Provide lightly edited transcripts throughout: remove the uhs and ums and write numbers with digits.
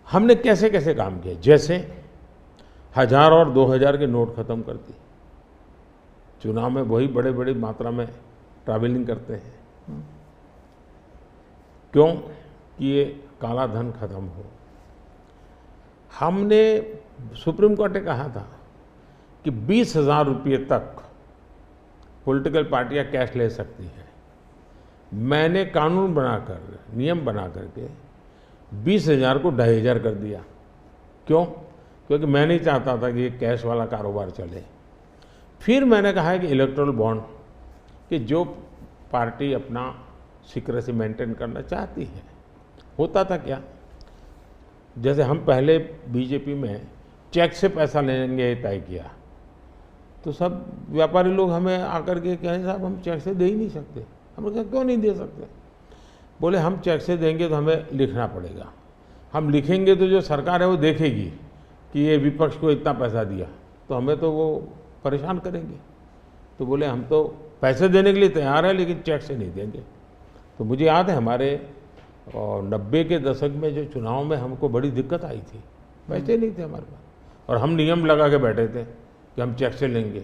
हमने कैसे कैसे काम किया, जैसे 1000 और 2000 के नोट खत्म कर दिए। चुनाव में वही बड़े बड़ी मात्रा में ट्रैवलिंग करते हैं, क्यों कि ये काला धन खत्म हो। हमने सुप्रीम कोर्ट ने कहा था कि 20,000 रुपये तक पॉलिटिकल पार्टियां कैश ले सकती हैं। मैंने कानून बनाकर, नियम बना करके 20,000 को 2,500 कर दिया। क्यों? क्योंकि मैं नहीं चाहता था कि ये कैश वाला कारोबार चले। फिर मैंने कहा है कि इलेक्टोरल बॉन्ड, कि जो पार्टी अपना सीक्रेसी मेंटेन करना चाहती है। होता था क्या, जैसे हम पहले बीजेपी में चेक से पैसा लेंगे तय किया, तो सब व्यापारी लोग हमें आकर के कहें साहब हम चेक से दे ही नहीं सकते। हमने कहा क्यों नहीं दे सकते? बोले हम चेक से देंगे तो हमें लिखना पड़ेगा, हम लिखेंगे तो जो सरकार है वो देखेगी कि ये विपक्ष को इतना पैसा दिया, तो हमें तो वो परेशान करेंगे। तो बोले हम तो पैसे देने के लिए तैयार है लेकिन चेक से नहीं देंगे। तो मुझे याद है हमारे 90 के दशक में जो चुनाव में हमको बड़ी दिक्कत आई थी, पैसे नहीं थे हमारे पास, और हम नियम लगा के बैठे थे कि हम चेक से लेंगे।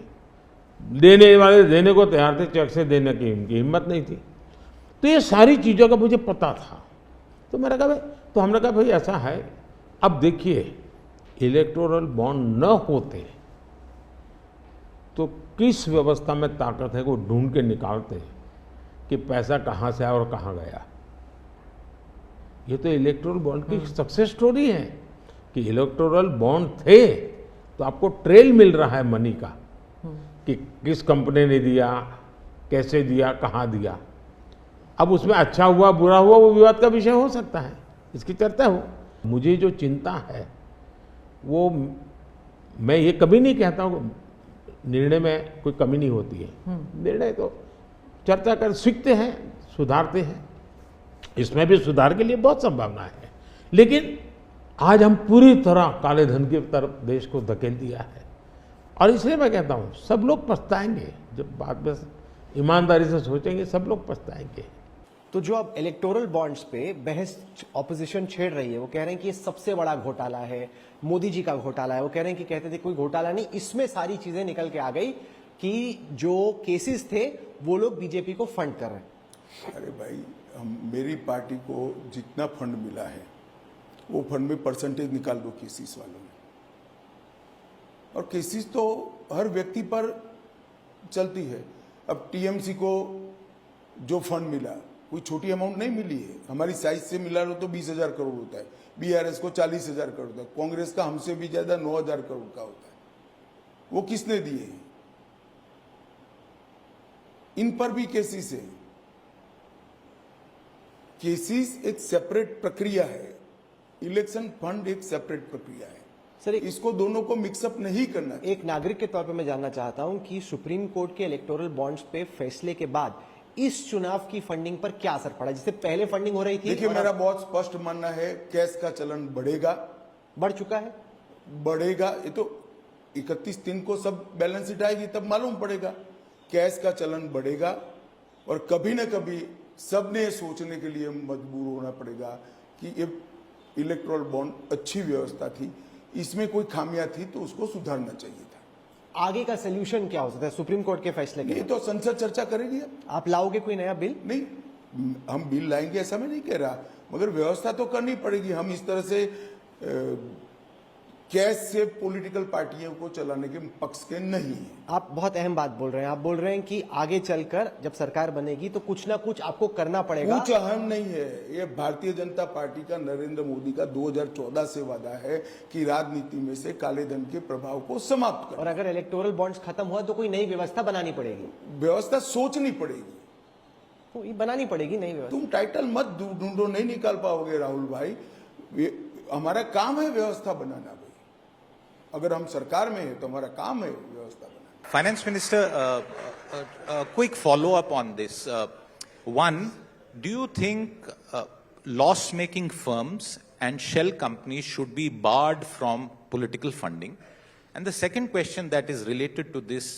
देने वाले देने को तैयार थे, चेक से देने की उनकी हिम्मत नहीं थी। तो ये सारी चीज़ों का मुझे पता था। तो मैंने कहा भाई, तो हमने कहा भाई ऐसा है, अब देखिए इलेक्टोरल बॉन्ड न होते तो किस व्यवस्था में ताकत है वो ढूंढ के निकालते कि पैसा कहाँ से आया और कहाँ गया। ये तो इलेक्टोरल बॉन्ड की सक्सेस स्टोरी है कि इलेक्टोरल बॉन्ड थे तो आपको ट्रेल मिल रहा है मनी का, कि किस कंपनी ने दिया, कैसे दिया, कहाँ दिया। अब उसमें अच्छा हुआ बुरा हुआ वो विवाद का विषय हो सकता है, इसकी चर्चा हो। मुझे जो चिंता है वो, मैं ये कभी नहीं कहता हूँ निर्णय में कोई कमी नहीं होती है, निर्णय तो चर्चा कर सीखते हैं, सुधारते हैं। इसमें भी सुधार के लिए बहुत संभावना है, लेकिन आज हम पूरी तरह काले धन की तरफ देश को धकेल दिया है। और इसलिए मैं कहता हूँ सब लोग पछताएंगे, जब बाद में ईमानदारी से सोचेंगे सब लोग पछताएंगे। तो जो अब इलेक्टोरल बॉन्ड्स पे बहस ऑपोजिशन छेड़ रही है, वो कह रहे हैं कि ये सबसे बड़ा घोटाला है, मोदी जी का घोटाला है। वो कह रहे हैं कि कहते थे कोई घोटाला नहीं, इसमें सारी चीजें निकल के आ गई कि जो केसेस थे वो लोग बीजेपी को फंड कर रहे हैं। अरे भाई, मेरी पार्टी को जितना फंड मिला है वो फंड में परसेंटेज निकाल दो केसीस वालों ने, और केसीस तो हर व्यक्ति पर चलती है। अब टीएमसी को जो फंड मिला कोई छोटी अमाउंट नहीं मिली है, हमारी साइज से मिला हो तो 20,000 करोड़ होता है, बीआरएस को 40,000 करोड़ होता है, कांग्रेस का हमसे भी ज्यादा 9,000 करोड़ का होता है। वो किसने दिए हैं? इन पर भी केसीस है। केसीस एक सेपरेट प्रक्रिया है, इलेक्शन फंड एक सेपरेट प्रक्रिया है सर। इसको दोनों को मिक्सअप नहीं करना। एक नागरिक के तौर पे मैं जानना चाहता हूं कि सुप्रीम कोर्ट के इलेक्टोरल बॉन्ड्स पे फैसले के बाद इस चुनाव की फंडिंग पर क्या असर पड़ा, जिससे पहले फंडिंग हो रही थी? देखिए, मेरा बहुत स्पष्ट मानना है कैश का चलन बढ़ेगा, बढ़ चुका है, बढ़ेगा। ये तो 31 को सब बैलेंस शीट आएगी तब मालूम पड़ेगा। कैश का चलन बढ़ेगा और कभी न कभी सबने सोचने के लिए मजबूर होना पड़ेगा कि ये इलेक्टोरल बॉन्ड अच्छी व्यवस्था थी, इसमें कोई खामियां थी तो उसको सुधारना चाहिए था। आगे का सोल्यूशन क्या हो सकता है सुप्रीम कोर्ट के फैसले के? ये तो संसद चर्चा करेगी। आप लाओगे कोई नया बिल? नहीं, हम बिल लाएंगे ऐसा मैं नहीं कह रहा, मगर व्यवस्था तो करनी पड़ेगी। हम इस तरह से कैश से पॉलिटिकल पार्टियों को चलाने के पक्ष के नहीं है। आप बहुत अहम बात बोल रहे हैं। आप बोल रहे हैं कि आगे चलकर जब सरकार बनेगी तो कुछ ना कुछ आपको करना पड़ेगा। कुछ अहम नहीं है, ये भारतीय जनता पार्टी का, नरेंद्र मोदी का 2014 से वादा है कि राजनीति में से काले धन के प्रभाव को समाप्त कर। और अगर इलेक्टोरल बॉन्ड्स खत्म हुआ तो कोई नई व्यवस्था बनानी पड़ेगी। व्यवस्था सोचनी पड़ेगी, कोई बनानी पड़ेगी नई व्यवस्था। तुम टाइटल मत ढूंढो, नहीं निकाल पाओगे राहुल भाई। हमारा काम है व्यवस्था बनाना भाई। अगर हम सरकार में है तो हमारा काम है व्यवस्था बनाना। Finance Minister, quick follow-up on this. One, do you think loss-making firms and shell companies should be barred from political funding? And the second question that is related to this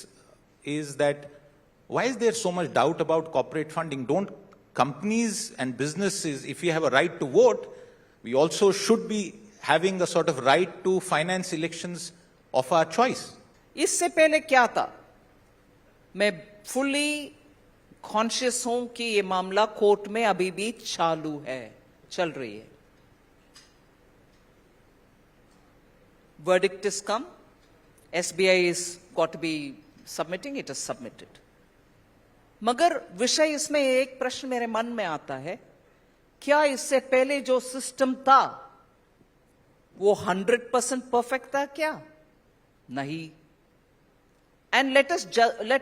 is that why is there so much doubt about corporate funding? Don't companies and businesses, if we have a right to vote, we also should be having a sort of right to finance elections of our choice. इससे पहले क्या था? मैं fully conscious हूं कि ये मामला court में अभी भी चालू है, चल रही है. Verdict is come. SBI is got to be submitting. It is submitted. मगर विषय इसमें एक प्रश्न मेरे मन में आता है, क्या इससे पहले जो सिस्टम था वो 100% परफेक्ट था क्या? नहीं. And let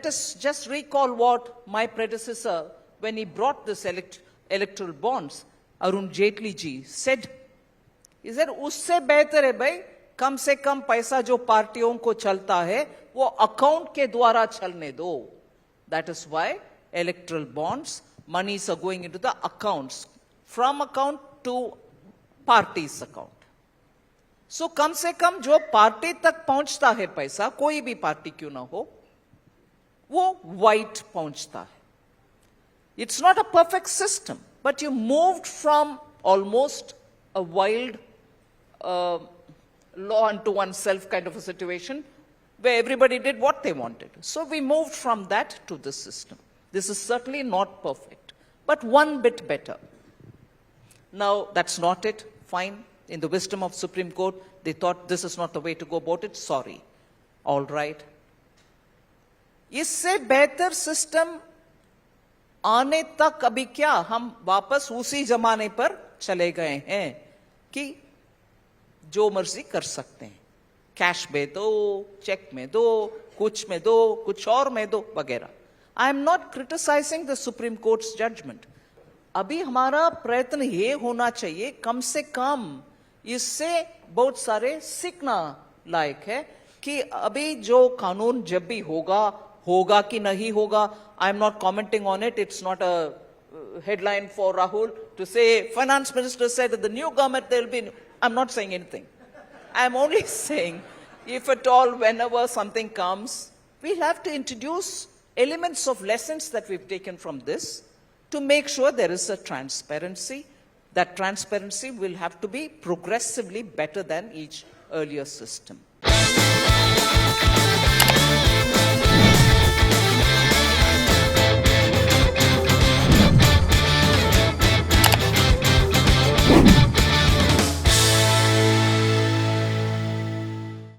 us just recall what my predecessor, when he brought this electoral bonds, Arun Jaitley ji said, he said, उससे बेहतर है भाई, कम से कम पैसा जो पार्टियों को चलता है वो अकाउंट के द्वारा चलने दो. That is why electoral bonds, monies are going into the accounts, from account to party's account. So कम से कम जो पार्टी तक पहुंचता है पैसा, कोई भी पार्टी क्यों ना हो, वो वाइट पहुंचता है. It's not a perfect system, but you moved from almost a wild law unto oneself kind of a situation where everybody did what they wanted. So we moved from that to this system. This is certainly not perfect, but one bit better. Now, that's not it. Fine. In the wisdom of Supreme Court, they thought this is not the way to go about it. Sorry. All right. इससे बेहतर system आने तक अभी क्या हम वापस उसी जमाने पर चले गए हैं कि जो मर्जी कर सकते हैं. कैश में दो, चेक में दो, कुछ में दो, कुछ और में दो, वगैरह. I am not criticizing the supreme court's judgment. अभी हमारा प्रयत्न ये होना चाहिए, कम से कम इससे बहुत सारे सीखना लायक है कि अभी जो कानून जब भी होगा कि नहीं होगा. आई am not commenting on it. It's not a headline for Rahul to say finance minister said that the new government there will be. I'm not saying anything. I'm only saying if at all whenever something comes, we'll have to introduce elements of lessons that we've taken from this to make sure there is a transparency. That transparency will have to be progressively better than each earlier system.